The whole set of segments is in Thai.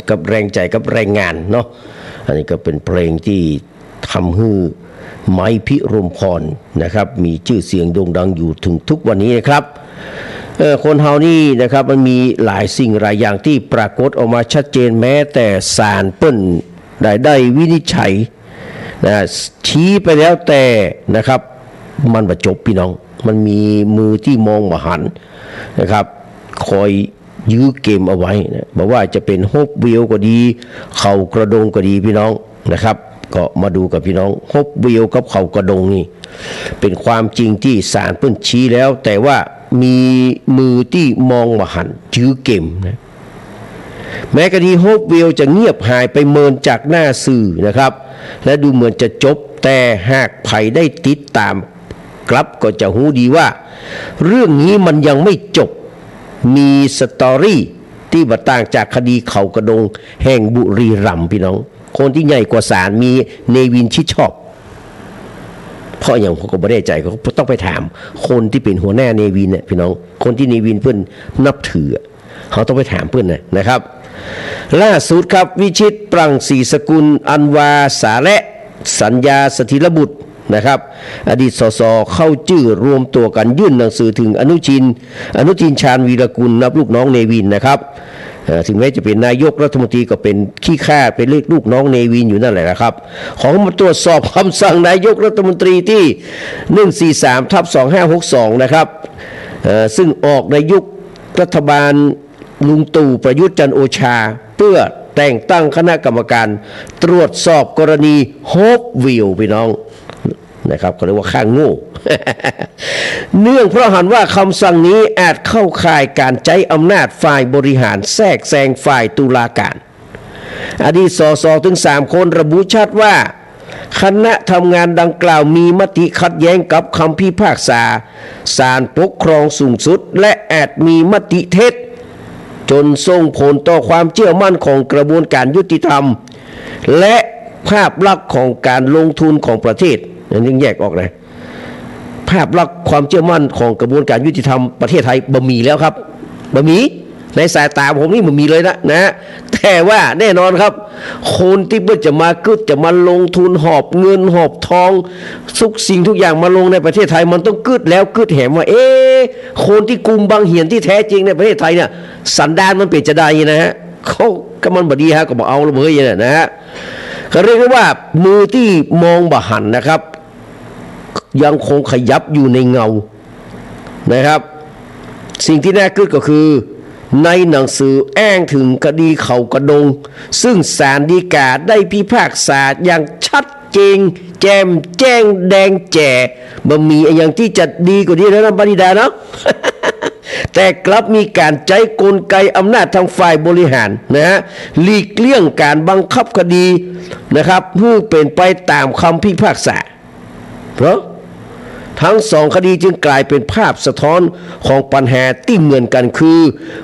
กับแรงใจกับแรงงานเนาะอันนี้ก็เป็นเพลงที่ทำให้ไม้พิรมพรนะครับมีชื่อเสียงโด่งดังอยู่ถึงทุกวันนี้นะครับคนเฮานี่นะครับมันมีหลายสิ่งหลายอย่างที่ปรากฏออกมาชัดเจนแม้แต่ศาลเปิ้นได้วินิจฉัยนะชี้ไปแล้วแต่นะครับมันบ่จบพี่น้องมันมีมือที่มองบ่หันนะครับคอยยื้อเกมเอาไว้นะบอกว่าจะเป็นฮบวิวก็ดีเข่ากระดงก็ดีพี่น้องนะครับก็มาดูกับพี่น้องฮบวิวกับเข่ากระดงนี่เป็นความจริงที่ศาลเพิ่นชี้แล้วแต่ว่ามีมือที่มองบ่หันยื้อเกมนะแม้คดีฮบวิวจะเงียบหายไปเมินจากหน้าสื่อนะครับและดูเหมือนจะจบแต่หากไผได้ติดตามกลับก็จะรู้ดีว่าเรื่องนี้มันยังไม่จบมีสตอรี่ที่บ่ต่างจากคดีเขากระดงแห่งบุรีรัมย์พี่น้องคนที่ใหญ่กว่าศาลมีเนวินชิดชอบเพราะอย่างผมก็ไม่ได้ใจเขาต้องไปถามคนที่เป็นหัวหน้าเนวินเนี่ยพี่น้องคนที่เนวินเพื่อนนับถือเขาต้องไปถามเพื่อนนะครับล่าสุดครับวิชิตปรังศรีสกุลอันวาสาและสัญญาสถิรบุตรนะครับอดีตสสเข้าชื่อรวมตัวกันยื่นหนังสือถึงอนุทินชาญวีรกุลนับลูกน้องเนวินนะครับถึงแม้จะเป็นนายกรัฐมนตรีก็เป็นขี้ข้าเป็นลูกน้องเนวินอยู่นั่นแหละนะครับขอมาตรวจสอบคำสั่งนายกรัฐมนตรีที่143/2562นะครับซึ่งออกในยุครัฐบาลลุงตู่ประยุทธ์จันทร์โอชาเพื่อแต่งตั้งคณะกรรมการตรวจสอบกรณีโฮปวิวพี่น้องนะครับก็เรียกว่าข้างโง่ เนื่องเพราะหันว่าคำสั่งนี้อาจเข้าข่ายการใช้อำนาจฝ่ายบริหารแทรกแซงฝ่ายตุลาการอดีตสสถึง3คนระบุชัดว่าคณะทำงานดังกล่าวมีมติขัดแย้งกับคำพิพากษาศาลปกครองสูงสุดและอาจมีมติเท็จจนส่งผลต่อความเชื่อมั่นของกระบวนการยุติธรรมและภาพลักษณ์ของการลงทุนของประเทศยังแยกออกเลยภาพลักษณ์ความเชื่อมั่นของกระบวนการยุติธรรมประเทศไทยบ่มีแล้วครับบ่มีในสายตาผมนี่มันมีเลยนะแต่ว่าแน่นอนครับคนที่เพื่อจะมาจะมาลงทุนหอบเงินหอบทองทุกสิ่งทุกอย่างมาลงในประเทศไทยมันต้องกึดแล้วกึดแหมว่าคนที่กุมบังเหียนที่แท้จริงในประเทศไทยเนี่ยสันดานมันเปลี่ยนจะได้นะฮะเขาก็มันบดีฮะก็บอกเอาละเว้ยนะฮะเขาเรียกว่ามือที่มองบ่หันนะครับยังคงขยับอยู่ในเงานะครับสิ่งที่น่าคิดก็คือในหนังสืออ้างถึงคดีเขากระดงซึ่งศาลฎีกาได้พิพากษาอย่างชัดเจนแจ่มแจ้งแดงแจ๋บ่มีอย่างที่จะดีกว่านี้แล้วนะปณิดาเนาะ แต่กลับมีการใช้กลไกอำนาจทางฝ่ายบริหารนะฮะหลีกเลี่ยงการบังคับคดีนะครับเพื่อเป็นไปตามคำพิพากษาเพราะทั้งสองคดีจึงกลายเป็นภาพสะท้อนของปัญหาที่เหมือนกันคือ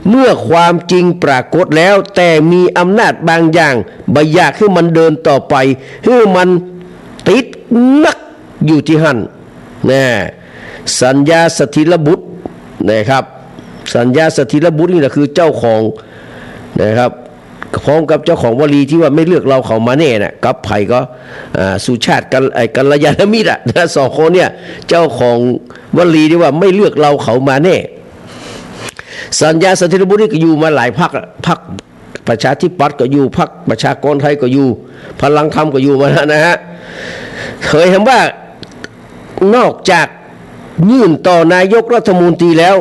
เมื่อความจริงปรากฏแล้วแต่มีอำนาจบางอย่างบ่อยากให้มันเดินต่อไปให้มันติดนักอยู่ที่หั่นนะสัญญาสถิรบุตรนะครับสัญญาสถิรบุตรนี่แหละคือเจ้าของนะครับพร้อมกับเจ้าของวลีที่ว่าไม่เลือกเราเขามาแน่นะกับไผ่ก็สุชาติกัลยาณมิตรนะสองคนเนี่ยเจ้าของวลีที่ว่าไม่เลือกเราเขามาแน่สัญญาสถิรบุตรนี่ก็อยู่มาหลายพรรคประชาธิปัตย์ก็อยู่พรรคประชากรไทยก็อยู่พลังธรรมก็อยู่มานะฮะเคยเห็นว่านอกจากยื่นต่อนายกรัฐมนตรีแล้ว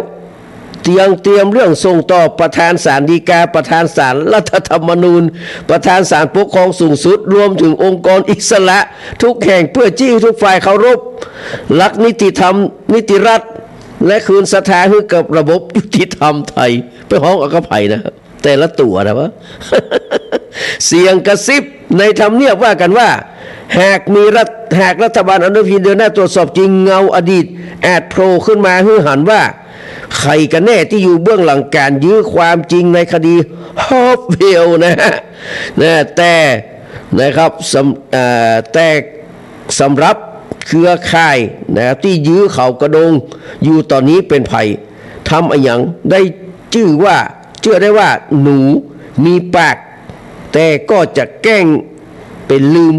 เตรียมเรื่องส่งต่อประธานศาลฎีกาประธานศาลรัฐธรรมนูญประธานศาลปกครองสูงสุดรวมถึงองค์กรอิสระทุกแห่งเพื่อจี้ทุกฝ่ายเคารพหลักนิติธรรมนิติรัฐและคืนศรัทธาให้กับระบบยุติธรรมไทยไปห้องอกภัยนะแต่ละตัวนะวะ เสียงกระซิบในทำเนียบว่ากันว่าหากรัฐบาลอนุทินเดินหน้าตรวจสอบจริงเงาอดีตแอดโผล่ขึ้นมาให้หันว่าใครกันแน่ที่อยู่เบื้องหลังการยื้อความจริงในคดีฮอปเวลนะฮะแต่นะครับแต่สำหรับเครือข่ายนะครับที่ยื้อเขากระดงอยู่ตอนนี้เป็นไผ่ทำอย่างได้ชื่อได้ว่าหนูมีปาก แต่ก็จะแกล้งเป็นลืม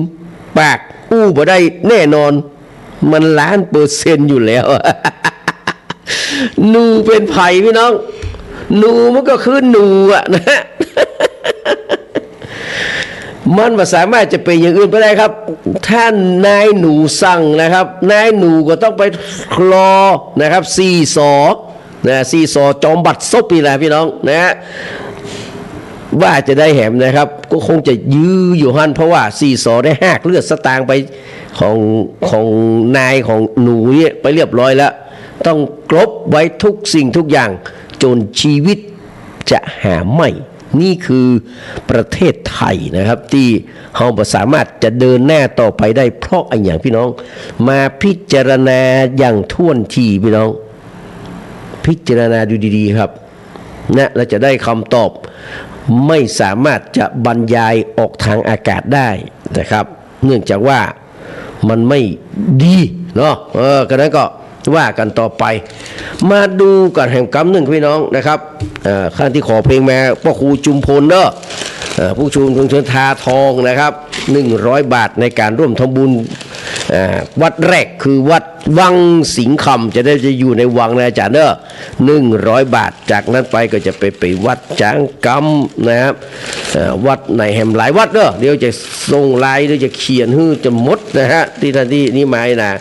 ปากอู้บ่ได้แน่นอนมัน1,000,000%อยู่แล้ว หนูเป็นไผ่พี่น้องหนูมันก็คือหนูอะนะ มันไม่สามารถจะเป็นอย่างอื่นไปได้ครับท่านนายหนูสั่งนะครับนายหนูก็ต้องไปคลอนะครับ4 ศอกนะ4 ศอกจอมบัดซบนี่แหละพี่น้องนะว่าจะได้แหมนะครับก็คงจะยื้ออยู่หันเพราะว่า4 ศอกได้หักเลือดสตางค์ไปของนายของหนูเนี่ยไปเรียบร้อยแล้วต้องกลบไว้ทุกสิ่งทุกอย่างจนชีวิตจะหาไม่นี่คือประเทศไทยนะครับที่เราสามารถจะเดินหน้าต่อไปได้เพราะอะไรอย่างพี่น้องมาพิจารณาอย่างท่วนทีพี่น้องพิจารณาดูดีๆครับนะเราจะได้คำตอบไม่สามารถจะบรรยายออกทางอากาศได้นะครับเนื่องจากว่ามันไม่ดีเนาะกันนั้นก็ว่ากันต่อไปมาดูกันแห่งกรรมหนึ่งพี่น้องนะครับข้างที่ขอเพลงมาพ่อครูจุมพลเนาะผู้ชุมชนเชิญทาทองนะครับ100 บาทในการร่วมทำบุญวัดแรกคือวัดวังสิงห์คำจะอยู่ในวังนะอาจารย์เนอะ100 บาทจากนั้นไปก็จะไปวัดจางกำนะครับวัดในแห่มหลายวัดเนอะเดี๋ยวจะส่งลายเดี๋ยวจะเขียนฮื้อจะมดนะฮะที่ท่านที่นี่หมายนะ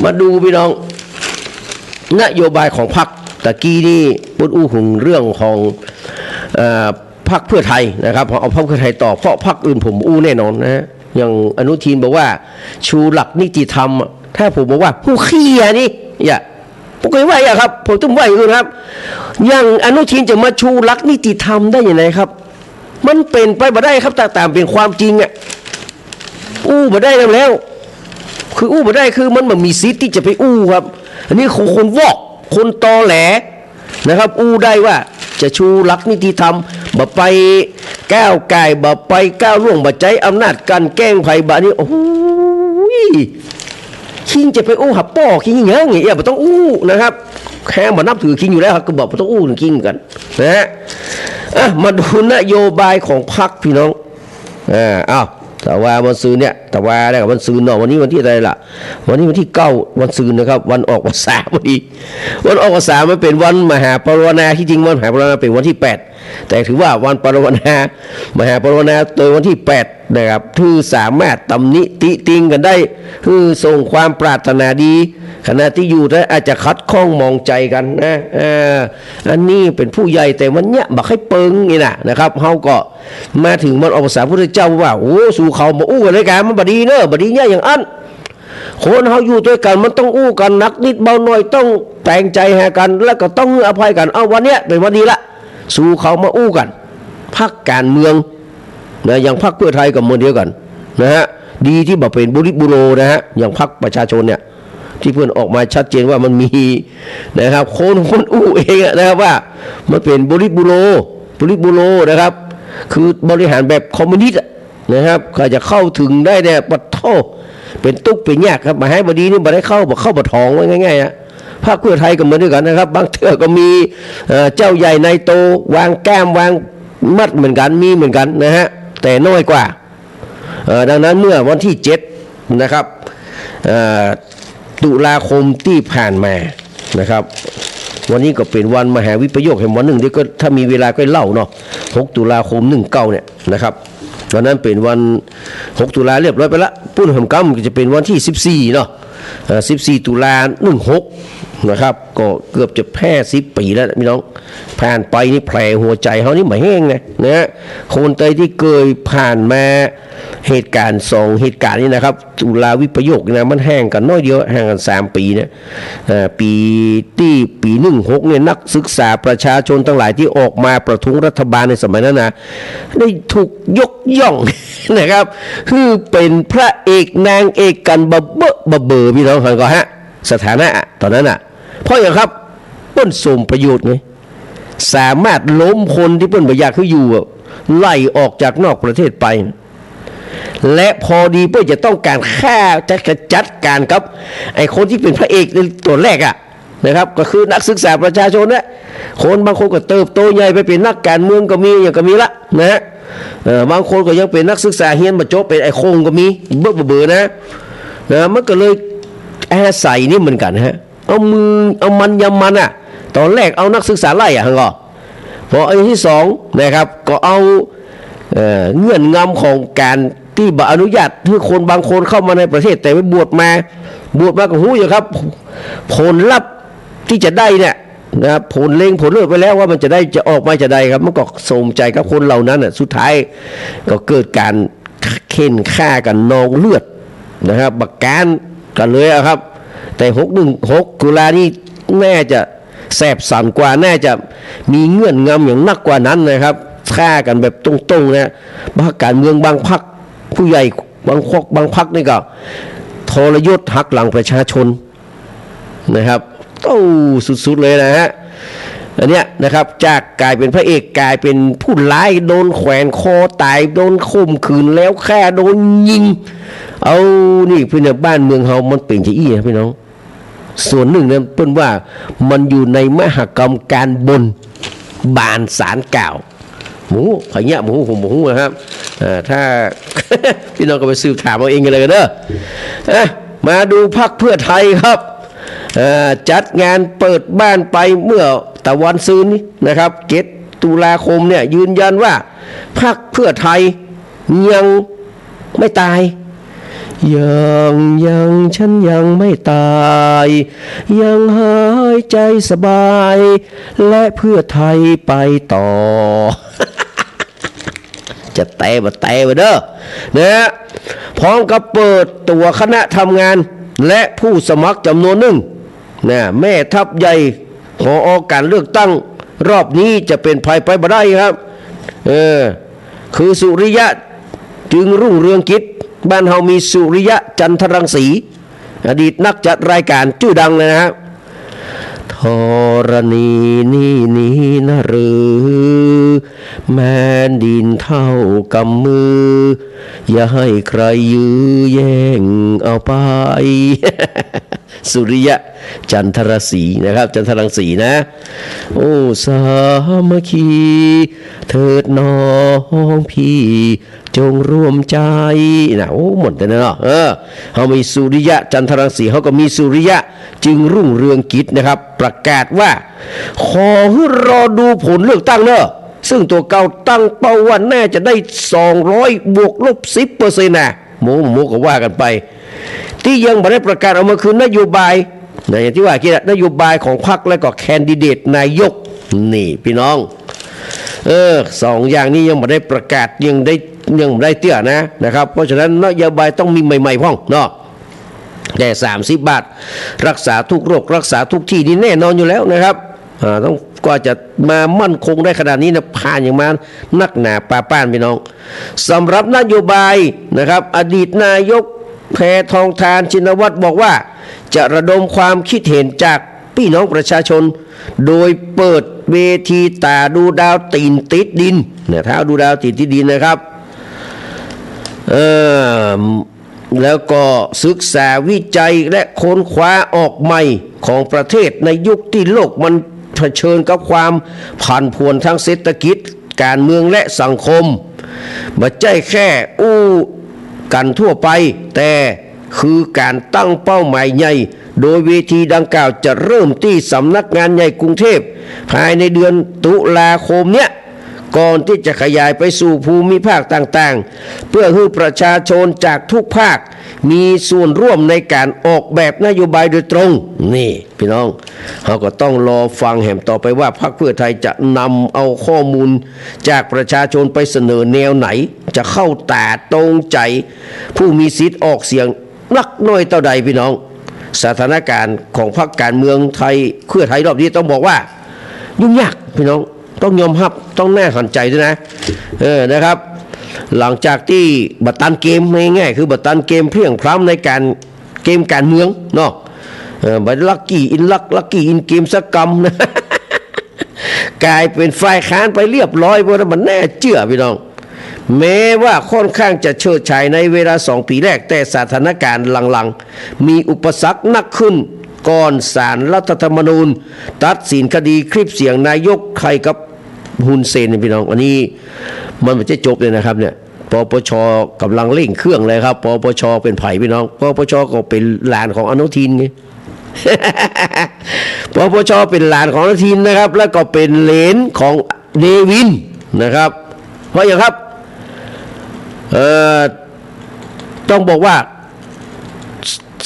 มาดูพี่น้องนโยบายของพรรคตะกี้นี่พูดอู้ถึงเรื่องของพรรคเพื่อไทยนะครับเอาพรรคเพื่อไทยต่อเพราะพรรคอื่นผมอู้แน่นอนนะฮะอย่างอนุทินบอกว่าชูหลักนิติธรรมถ้าผมบอกว่าผู้ขี้นี่อย่าผมก็ว่าอย่าครับผมต้องว่าอย่างอื่นครับอย่างอนุทินจะมาชูหลักนิติธรรมได้ยังไงครับมันเป็นไปบ่ได้ครับตามเป็นความจริงอ่ะอู้บ่ได้แล้วคืออู้บ่ได้คือมันมีสิทธิ์ที่จะไปอู้ครับอันนี้คนวอกคนตอแหลนะครับอู้ได้ว่าจะชูหลักนิติธรรมบ่ไปก้าวไก่บ่ไปก้าวล่วงบ่ใจอำนาจการแกล้งไผ่บ่นี้โอ้ยคิงจะไปอู้หับป้อคิงอย่างเงี้ยบ่ต้องอู้นะครับแค่บ่นับถือคิงอยู่แล้วก็บอกบ่ต้องอู้ถึงคิงกันนะฮะมาดูนโยบายของพรรคพี่น้องอ้าวแต่ว่าวันซืนเนี่ยแต่ว่าได้กับวันซืนเนาะวันนี้วันที่อะไรล่ะวันนี้วันที่9วันซืนนะครับวันออกพรรษาพอดีวันออกพรรษามันเป็นวันมหาปรารณาที่จริงวันมหาปรารณาเป็นวันที่8แต่ถือว่าวันปรารณามหาปรารณาโดยวันที่8นะครับคือสามารถตำหนิติติงกันได้คือส่งความปรารถนาดีขณะที่อยู่แต่อาจจะคัดข้องมองใจกันนะอันนี้เป็นผู้ใหญ่แต่วันเนี้ยบักให้เปิงนี่นะครับเฮาก็มาถึงมันออกภาษาพระพุทธเจ้าว่าโอ้สู่เขามาอู้กันเลยกันมันบดีเนอะบดีเนี่ยอย่างอันคนเฮาอยู่ด้วยกันมันต้องอู้กันนักนิดเบาหน่อยต้องแต่งใจหากันแล้วก็ต้องอภัยกันเอาวันเนี้ยเป็นวันดีละสู่เขามาอู้กันพรรคการเมืองนะอย่างพรรคเพื่อไทยกับเมืองเดียวกันนะฮะดีที่แบบเป็นบุริบุโรนะฮะอย่างพรรคประชาชนเนี่ยที่เพื่อนออกมาชัดเจนว่ามันมีนะครับคนอู้เองนะครับว่ามันเป็นบุริบุโรนะครับคือบริหารแบบคอมมิวนิสต์นะครับใครจะเข้าถึงได้เนี่ยปัดโทเป็นตุ๊กเป็นยากครับมาให้บดีนี่มาได้เข้าบัดทองไว้ง่ายๆนะพรรคเพื่อไทยก็เหมือนกันนะครับบางเทื่อก็มีเจ้าใหญ่นายโตวางแก้มวางมัดเหมือนกันมีเหมือนกันนะฮะแต่น้อยกว่าดังนั้นเมื่อวันที่7นะครับตุลาคมที่ผ่านมานะครับวันนี้ก็เป็นวันมหาวิปโยคแห่งวันหนึ่งที่ก็ถ้ามีเวลาก็เล่าเนาะ6ตุลาคม19เนี่ยนะครับวันนั้นเป็นวัน6ตุลาเรียบร้อยไปละปุ้นหำกำก็จะเป็นวันที่14เนาะ14ตุลา16นะครับก็เกือบจะแพ้10 ปีแล้วพี่น้องผ่านไปนี่แผลหัวใจเขานี่ไม่แห้งนะฮะคนไทยที่เคยผ่านมาเหตุการณ์2เหตุการณ์นี้นะครับตุลาวิปโยคนะมันแห้งกันน้อยเดียวแห้งกัน3 ปีนะปี16เนี่ยนักศึกษาประชาชนทั้งหลายที่ออกมาประท้วงรัฐบาลในสมัยนั้นนะได้ถูกยกย่องนะครับคือเป็นพระเอกนางเอกกันบะเบอพี่น้องกันก็ฮะสถานะตอนนั้นอ่ะเพราะอย่างครับเปิ้นสมประโยชน์ไงสามารถล้มคนที่เปิ้นบ่อยากให้อยู่ไล่ออกจากนอกประเทศไปและพอดีเปิ้นจะต้องการฆ่าจัดการครับไอ้คนที่เป็นพระเอกในตัวแรกอ่ะนะครับก็คือนักศึกษาประชาชนเนี่ยคนบางคนก็เติบโตใหญ่ไปเป็นนักการเมืองก็มีอย่างก็มีละนะฮะ บางคนก็ยังเป็นนักศึกษาเฮียนมาจบเป็นไอ้โคงก็มีเบื่อนะมันก็เลยอาศัยนี่เหมือนกันฮะเอามือเอามันยำมันอ่ะตอนแรกเอานักศึกษาไล่ก็พออันที่สองนะครับก็เอาเงื่อนงำของการที่บอนุญาตให้คนบางคนเข้ามาในประเทศแต่ไปบวชมาก็หู้อยู่ครับผลลัพธ์ที่จะได้เนี่ยนะครับผลเล็งผลเลือกไปแล้วว่ามันจะออกมาจะได้ครับมันก็สมใจกับคนเหล่านั้นสุดท้ายก็เกิดการเค้นฆ่ากันนองเลือดนะครับบักการกันเลยครับแต่616ตุลานี่แน่จะแสบสั่นกว่าแน่จะมีเงื่อนงำอย่างนักกว่านั้นนะครับฆ่ากันแบบตรงๆนะพรรคการเมืองบางพรรคผู้ใหญ่บางพรรคนี่ก็ทรยศหักหลังประชาชนนะครับโอ้สุดๆเลยนะฮะอันเนี้ยนะครับจากกลายเป็นพระเอกกลายเป็นผู้ร้ายโดนแขวนคอตายโดนข่มขืนแล้วแค่โดนยิงเอานี่พี่น้องบ้านเมืองเฮามันเป็นจะอี้นะพี่น้องส่วนหนึ่งเนี่ยเปิ้นว่ามันอยู่ในมหกรรมการบนบานสารกล่าวหมูขยะหมูผมหมูนะครับถ้า พี่น้องก็ไปสืบถามเอาเองกันเลยเด้อมาดูพรรคเพื่อไทยครับจัดงานเปิดบ้านไปเมื่อตะวันซืนนี้นะครับ7 ตุลาคมเนี่ยยืนยันว่าพรรคเพื่อไทยยังไม่ตายยังฉันยังไม่ตายยังหายใจสบายและเพื่อไทยไปต่อ จะแตะเด้อนะพร้อมกับเปิดตัวคณะทำงานและผู้สมัครจำนวนหนึ่งนะแม่ทัพใหญ่ขอการเลือกตั้งรอบนี้จะเป็นภัยไปบ่ได้ครับคือสุริยะจึงรุ่งเรืองกิจบ้านเฮามีสุริยะจันทรังสีอดีตนักจัดรายการชื่อดังเลยนะครับธรณีนี่นะหรือแม่ดินเท่ากำมืออย่าให้ใครยื้อแย่งเอาไป สุริยะจันทรศรีนะครับจันทรังสีนะโอ้สามัคคีเถิดน้องพี่จงร่วมใจนะโอ้หมดแต่เนาะเขามีสุริยะจันทรังสีเขาก็มีสุริยะจึงรุ่งเรืองกิจนะครับประกาศว่าขอให้รอดูผลเลือกตั้งเนอะซึ่งตัวเก่าตั้งเป้าว่าน่าจะได้200 บวกลบ 10% นะโมก็ว่ากันไปที่ยังไม่ได้ประกาศออกมาคือนโยบายนะอย่างที่ว่าคิดนโยบายของพรรคและก็แคนดิเดตนายกนี่พี่น้องสองอย่างนี้ยังไม่ได้ประกาศยังไม่ได้เตี้ยนะครับเพราะฉะนั้นนโยบายต้องมีใหม่ๆพ่องเนาะแต่30 บาทรักษาทุกโรครักษาทุกที่นี่แน่นอนอยู่แล้วนะครับต้องกว่าจะมามั่นคงได้ขนาดนี้นะผ่านอย่างมานักหนาป้านพี่น้องสำหรับนโยบายนะครับอดีตนายกแพทองธารชินวัตรบอกว่าจะระดมความคิดเห็นจากพี่น้องประชาชนโดยเปิดเวทีตาดูดาวตีนติดดินเนี่ยท้าดูดาวตีนติดดินนะครับแล้วก็ศึกษาวิจัยและค้นคว้าออกใหม่ของประเทศในยุคที่โลกมันเผชิญกับความผันผวนทางเศรษฐกิจการเมืองและสังคมไม่ใช่แค่กันทั่วไปแต่คือการตั้งเป้าหมายใหญ่โดยเวทีดังกล่าวจะเริ่มที่สำนักงานใหญ่กรุงเทพภายในเดือนตุลาคมเนี้ยก่อนที่จะขยายไปสู่ภูมิภาคต่างๆเพื่อให้ประชาชนจากทุกภาคมีส่วนร่วมในการออกแบบนโยบายโดยตรงนี่พี่น้องเราก็ต้องรอฟังแหมต่อไปว่าพรรคเพื่อไทยจะนำเอาข้อมูลจากประชาชนไปเสนอแนวไหนจะเข้าตาตรงใจผู้มีสิทธิ์ออกเสียงนักน้อยเท่าใดพี่น้องสถานการณ์ของพรรคการเมืองไทยเพื่อไทยรอบนี้ต้องบอกว่ายุ่งยากพี่น้องต้องยอมรับต้องแน่หันใจด้วยนะนะครับหลังจากที่บัตรตันเกมง่ายๆคือบัตรตันเกมเพียงพร้ำในการเกมการเมืองเนาะบัตรลักกี้อินเกมสักกรรมนะ กลายเป็นฝ่ายค้านไปเรียบร้อยเพราะมันแน่เชื่อพี่น้องแม้ว่าค่อนข้างจะเชิดชัยในเวลา2 ปีแรกแต่สถานการณ์หลังๆมีอุปสรรคหนักขึ้นก่อนศาลรัฐธรรมนูญตัดสินคดีคลิปเสียงนายกใครกับ ฮุนเซนพี่น้องอันนี้มันไม่ใช่จบเลยนะครับเนี่ยปปชกำลังเร่งเครื่องเลยครับปปชเป็นไผ่พี่น้องปปชก็เป็นหลานของอนุทินไง ปปชเป็นหลานของอนุทินนะครับแล้วก็เป็นเหลนของเนวินนะครับเพราะอย่างครับต้องบอกว่า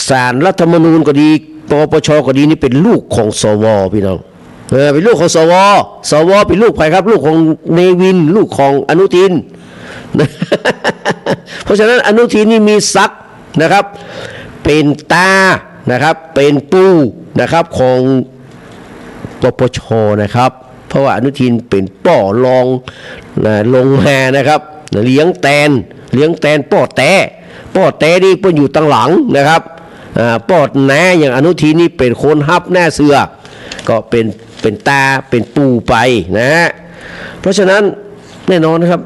ศาลรัฐธรรมนูญก็ดีปปชก็ดีนี่เป็นลูกของสวพี่น้องเป็นลูกของสวเป็นลูกใครครับลูกของเนวินลูกของอนุทิน เพราะฉะนั้นอนุทินนี่มีศักดิ์นะครับเป็นตานะครับเป็นปู่นะครับของปปชนะครับเพราะว่าอนุทินเป็นป่อรองลงมานะครับเลี้ยงแตนป่อแต่นี่เพิ่นอยู่ตั้งหลังนะครับป่อแหนอย่างอนุทินนี่เป็นคนฮับหน้าเสือก็เป็นตาเป็นปู่ไปนะฮะเพราะฉะนั้นแน่นอนนะครับ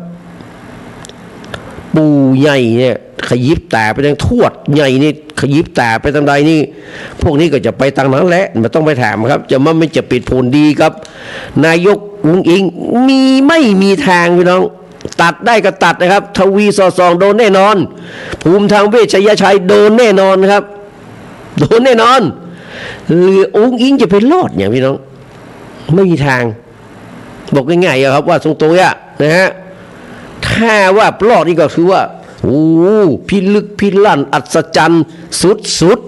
ปู่ใหญ่เนี่ยขยิบตาไปทางทวดใหญ่นี่ขยิบตาไปทางใดนี่พวกนี้ก็จะไปทางนั้นแหละมันต้องไปถามครับจะมันไม่จะปิดผลดีครับนายกอุ้งอิงไม่มีทางพี่น้องตัดได้ก็ตัดนะครับทวีสอดส่องโดนแน่นอนภูมิธรรมเวชยชัยโดนแน่นอนครับโดนแน่นอนหรืออุ้งอิงจะเป็นรอดอย่างพี่น้องไม่มีทางบอกง่ายๆครับว่าตรงๆนะฮะถ้าว่าปลอดนี่ก็คือว่าโอ้พิลึกพิลั่นอัศจรรย์สุด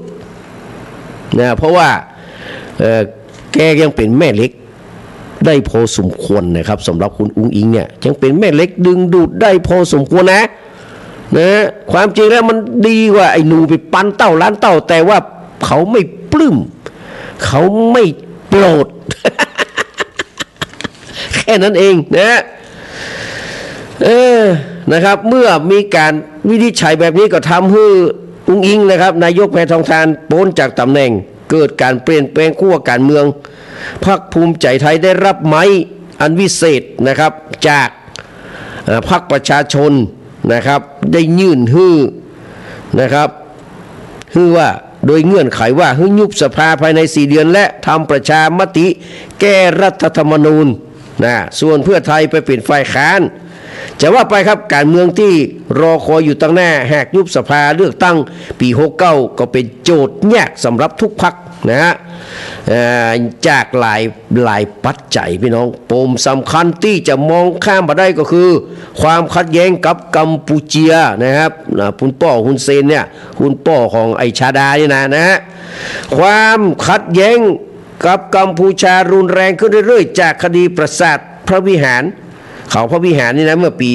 นะเพราะว่าแกยังเป็นแม่เล็กได้พอสมควรนะครับสำหรับคุณอุ้งอิงเนี่ยยังเป็นแม่เล็กดึงดูดได้พอสมควรนะความจริงแล้วมันดีกว่าไอ้หนูไปปั้นเต้าล้านเต้าแต่ว่าเขาไม่ปลื้มเขาไม่โปรด แค่นั้นเองนะนะครับเมื่อมีการวินิจฉัยแบบนี้ก็ทำให้อุ้งอิงนะครับนายกแพทองธารพ้นจากตำแหน่งเกิดการเปลี่ยนแปลงขั้วการเมืองพรรคภูมิใจไทยได้รับไม้อันวิเศษนะครับจากพรรคประชาชนนะครับได้ยื่นนะครับว่าโดยเงื่อนไขว่าให้ยุบสภาภายใน4 เดือนและทำประชามติแก้รัฐธรรมนูญนะส่วนเพื่อไทยไปเป็นฝ่ายค้านจะว่าไปครับการเมืองที่รอคอยอยู่ตั้งหน้าหากยุบสภาเลือกตั้งปี69ก็เป็นโจทย์ยากสำหรับทุกพรรคนะฮะจากหลายปัจจัยพี่น้องปมสำคัญที่จะมองข้ามมาได้ก็คือความขัดแย้งกับกัมพูเชียนะครับคุณป้อฮุนเซนเนี่ยคุณป้อของไอชาดานี่นะฮะความขัดแย้งกับกัมพูชารุนแรงขึ้นเรื่อยๆจากคดีปราสาทพระวิหารเขาพระวิหารนี่นะเมื่อปี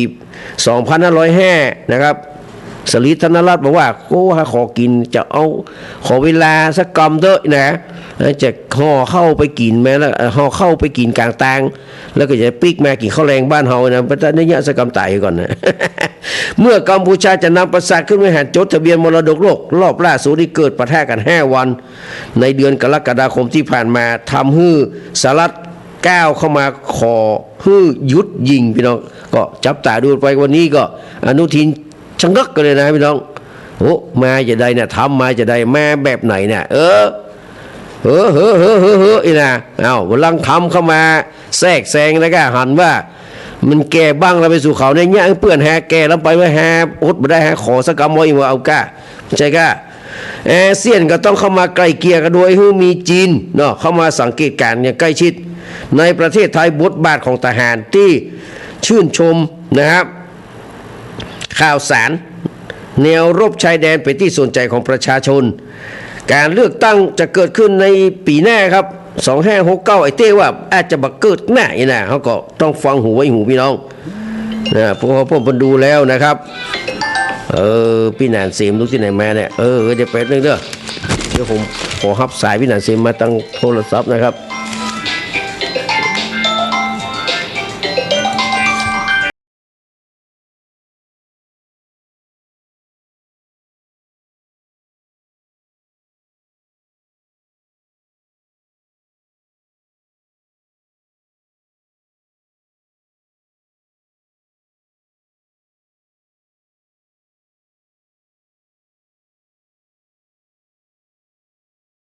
2505นะครับสฤทธิ์ธนรัตน์บอกว่าโอ้ขอกินจะเอาขอเวลาสักกำเถอะนะจะห่อเข้าไปกินแม้แล้วห่อเข้าไปกินกลางตางแล้วก็จะปิกมากินข้าวแรงบ้านเฮานะพระเจ้าเนี่ยสักกำไตก่อนนะ เมื่อกัมพูชาจะนำปราสาทขึ้นไปหาจดทะเบียนมรดกโลกรอบล่าสุดที่เกิดปะทะกัน5 วันในเดือนกรกฎาคมที่ผ่านมาทำให้สหรัฐก้าวเข้ามาขอให้หยุดยิงพี่น้องก็จับตาดูไปวันนี้ก็อนุทินชะงักกันเลยนะพี่น้องโอ้มาจะได้เนี่ยทำมาจะได้มาแบบไหนเนี่ยอีนะวันลังทำเข้ามาแทรกแซงแล้วก็หันว่ามันแก่บ้างแล้วไปสู่เขาเนี่ยเปื่อนแฮแก่แล้วไปว่าแฮอดไม่ได้แฮขอสักกำมอยว่าเอาก้าใช่ก้าอาเซียนก็ต้องเข้ามาไกลเกลี่ยกันโดยให้มีจีนเนาะเข้ามาสังเกตการณ์อย่างใกล้ชิดในประเทศไทยบทบาทของทหารที่ชื่นชมนะครับข่าวสารแนวรบชายแดนเป็นที่สนใจของประชาชนการเลือกตั้งจะเกิดขึ้นในปีหน้าครับ2569ไอ้เต้ว่าอาจจะบักเกิดหน้าอีนะเขาก็ต้องฟังหูไว้หูพี่น้องนะพวกผมดูแล้วนะครับพี่หนานเสียมลูกที่ไหนมาเนี่ยจะไปเรื่องเดี๋ยวผมขอรับสายพี่หนานเสียมมาตั้งโทรศัพท์นะครับ